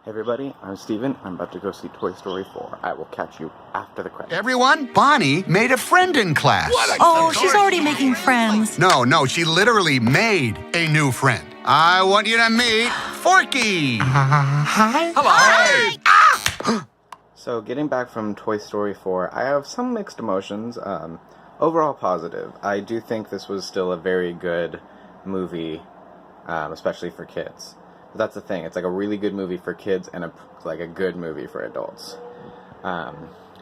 Hey everybody, I'm Steven. I'm about to go see Toy Story 4. I will catch you after the credits. Everyone, Bonnie made a friend in class. Oh, she's already making friends. No, she literally made a new friend. I want you to meet Forky. Hi. Hello. Hi. Ah! So getting back from Toy Story 4, I have some mixed emotions. Overall positive. I do think this was still a very good movie, especially for kids. But that's the thing. It's like a really good movie for kids and a good movie for adults.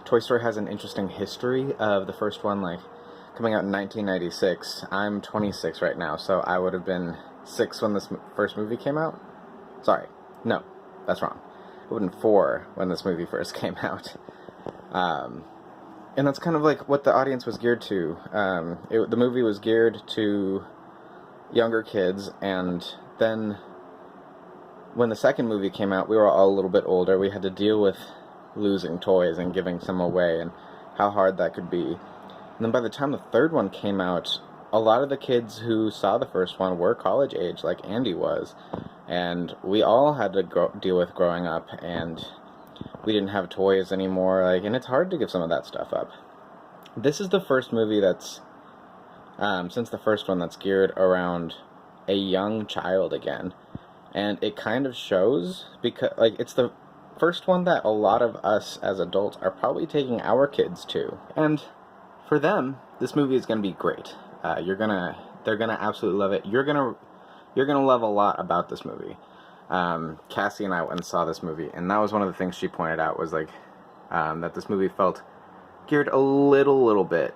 Toy Story has an interesting history of the first one, coming out in 1996. I'm 26 right now, so I would have been 6 when this first movie came out. Sorry, no, that's wrong. I would have been 4 when this movie first came out. And that's kind of like what the audience was geared to. The movie was geared to younger kids, and then when the second movie came out, we were all a little bit older. We had to deal with losing toys and giving some away and how hard that could be. And then by the time the third one came out, a lot of the kids who saw the first one were college age, like Andy was. And we all had to deal with growing up, and we didn't have toys anymore, and it's hard to give some of that stuff up. This is the first movie that's, since the first one, that's geared around a young child again. And it kind of shows, because, it's the first one that a lot of us as adults are probably taking our kids to. And for them, this movie is going to be great. They're gonna absolutely love it. You're gonna love a lot about this movie. Cassie and I went and saw this movie, and that was one of the things she pointed out was that this movie felt geared a little bit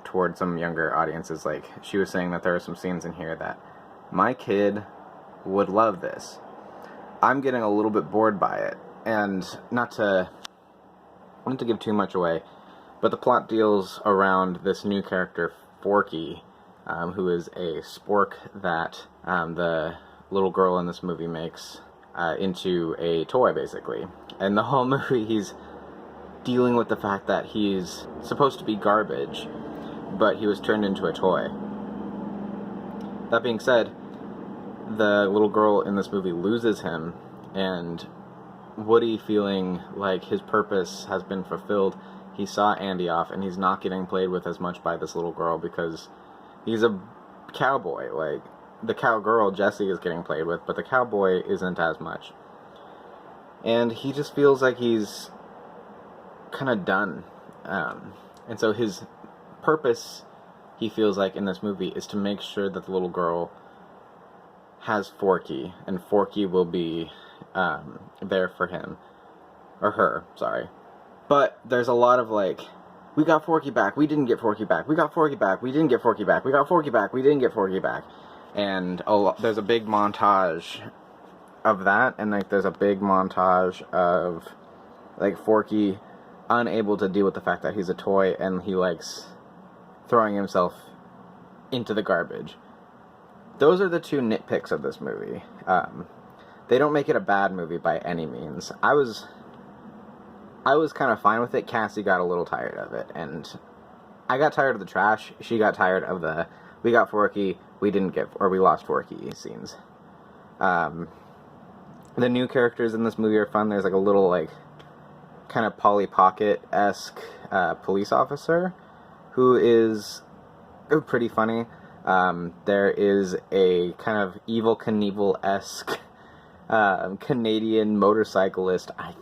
towards some younger audiences. She was saying that there are some scenes in here that my kid would love this. I'm getting a little bit bored by it, and not to give too much away, but the plot deals around this new character, Forky, who is a spork that the little girl in this movie makes into a toy, basically. And the whole movie, he's dealing with the fact that he's supposed to be garbage, but he was turned into a toy. That being said, the little girl in this movie loses him, and Woody, feeling like his purpose has been fulfilled, he saw Andy off, and he's not getting played with as much by this little girl because he's a cowboy. The cowgirl, Jessie, is getting played with, but the cowboy isn't as much. And he just feels like he's kind of done. And so his purpose, he feels like, in this movie is to make sure that the little girl has Forky, and Forky will be there for him. Or her, sorry. But there's a lot of we got Forky back, we didn't get Forky back, we got Forky back, we didn't get Forky back, we got Forky back, we didn't get Forky back. And there's a big montage of that, and there's a big montage of Forky unable to deal with the fact that he's a toy, and he likes throwing himself into the garbage. Those are the two nitpicks of this movie. They don't make it a bad movie by any means. I was kind of fine with it. Cassie got a little tired of it, and I got tired of the trash. She got tired of the we got Forky, we lost Forky scenes. The new characters in this movie are fun. There's a little kind of Polly Pocket-esque police officer who is pretty funny. There is a kind of Evel Knievel-esque Canadian motorcyclist. I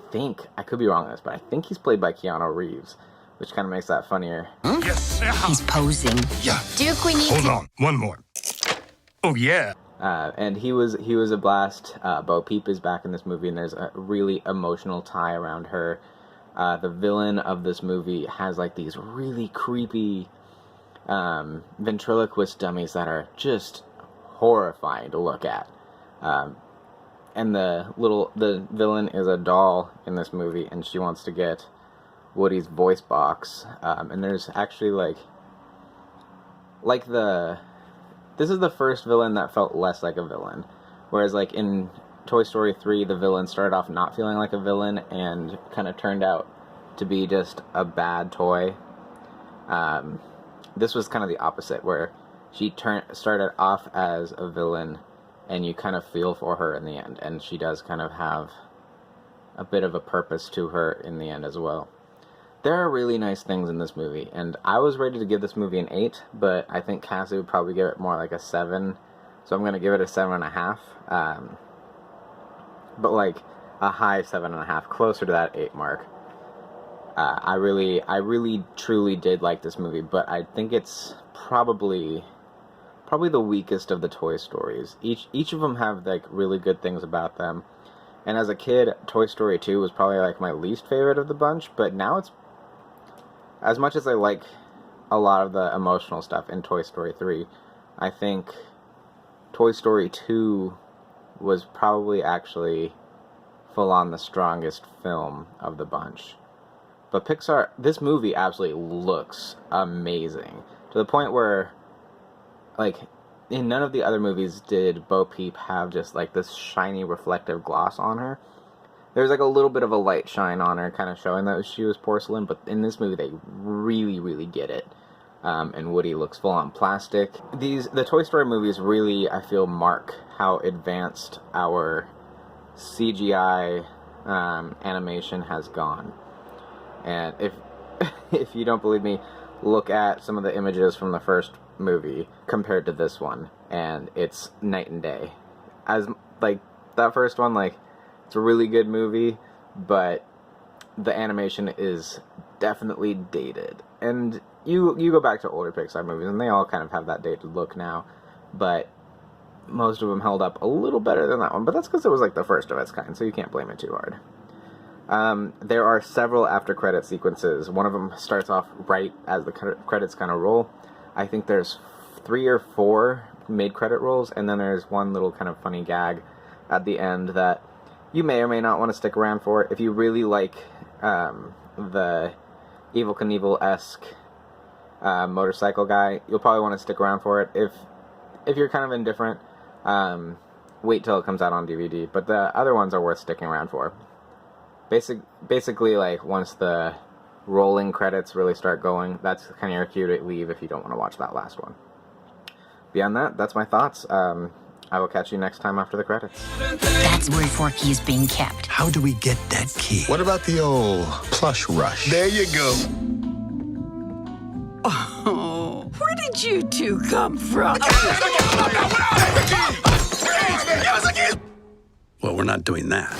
could be wrong on this, but I think he's played by Keanu Reeves, which kind of makes that funnier. Yes. He's posing. Yeah. Duke, we need Hold on. One more. Oh, yeah. And he was a blast. Bo Peep is back in this movie, and there's a really emotional tie around her. The villain of this movie has these really creepy ventriloquist dummies that are just horrifying to look at. And the villain is a doll in this movie, and she wants to get Woody's voice box. And there's actually this is the first villain that felt less like a villain. Whereas in Toy Story 3, the villain started off not feeling like a villain and kind of turned out to be just a bad toy. This was kind of the opposite, where she started off as a villain, and you kind of feel for her in the end, and she does kind of have a bit of a purpose to her in the end as well. There are really nice things in this movie, and I was ready to give this movie an 8, but I think Cassie would probably give it more like a 7, so I'm going to give it a 7.5, but like a high 7.5, closer to that 8 mark. I really truly did like this movie, but I think it's probably the weakest of the Toy Stories. Each of them have like really good things about them, and as a kid, Toy Story 2 was probably like my least favorite of the bunch, but now it's, as much as I like a lot of the emotional stuff in Toy Story 3, I think Toy Story 2 was probably actually full on the strongest film of the bunch. But Pixar, this movie absolutely looks amazing, to the point where, like, in none of the other movies did Bo Peep have just like this shiny reflective gloss on her. There's like a little bit of a light shine on her, kind of showing that she was porcelain, but in this movie they really get it. And Woody looks full on plastic. The Toy Story movies really, I feel, mark how advanced our CGI animation has gone. And if you don't believe me, look at some of the images from the first movie compared to this one, and it's night and day. As like that first one, like, it's a really good movie, but the animation is definitely dated. And you go back to older Pixar movies, and they all kind of have that dated look now, but most of them held up a little better than that one. But that's because it was like the first of its kind, so you can't blame it too hard. There are several after-credit sequences. One of them starts off right as the credits kind of roll. I think there's 3 or 4 mid-credit rolls, and then there's one little kind of funny gag at the end that you may or may not want to stick around for. If you really like the Evel Knievel-esque motorcycle guy, you'll probably want to stick around for it. If you're kind of indifferent, wait till it comes out on DVD. But the other ones are worth sticking around for. Basically, like, once the rolling credits really start going, that's kind of your cue to leave if you don't want to watch that last one. Beyond that, that's my thoughts. I will catch you next time after the credits. That's where Forky is being kept. How do we get that key? What about the old plush rush? There you go. Oh, where did you two come from? Well, we're not doing that.